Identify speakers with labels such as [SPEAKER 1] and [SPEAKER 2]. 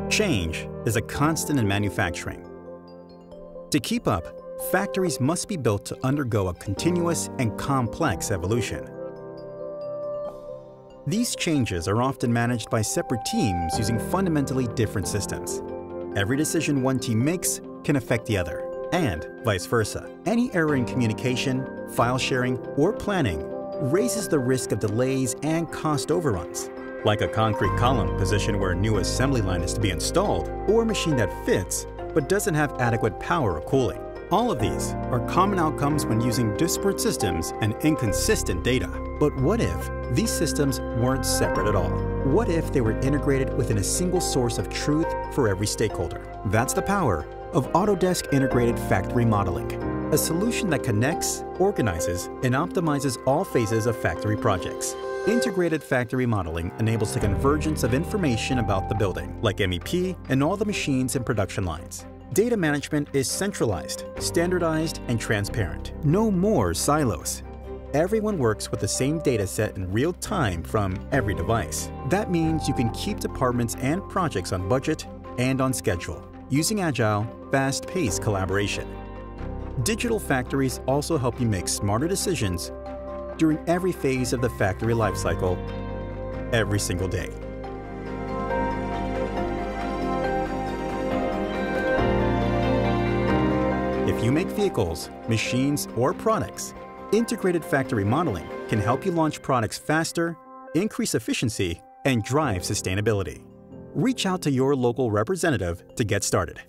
[SPEAKER 1] Change is a constant in manufacturing. To keep up, factories must be built to undergo a continuous and complex evolution. These changes are often managed by separate teams using fundamentally different systems. Every decision one team makes can affect the other, and vice versa. Any error in communication, file sharing, or planning raises the risk of delays and cost overruns, like a concrete column positioned where a new assembly line is to be installed, or a machine that fits but doesn't have adequate power or cooling. All of these are common outcomes when using disparate systems and inconsistent data. But what if these systems weren't separate at all? What if they were integrated within a single source of truth for every stakeholder? That's the power of Autodesk Integrated Factory Modeling, a solution that connects, organizes, and optimizes all phases of factory projects. Integrated factory modeling enables the convergence of information about the building, like MEP and all the machines and production lines. Data management is centralized, standardized, and transparent. No more silos. Everyone works with the same data set in real time from every device. That means you can keep departments and projects on budget and on schedule, using agile, fast-paced collaboration. Digital factories also help you make smarter decisions during every phase of the factory lifecycle, every single day. If you make vehicles, machines, or products, integrated factory modeling can help you launch products faster, increase efficiency, and drive sustainability. Reach out to your local representative to get started.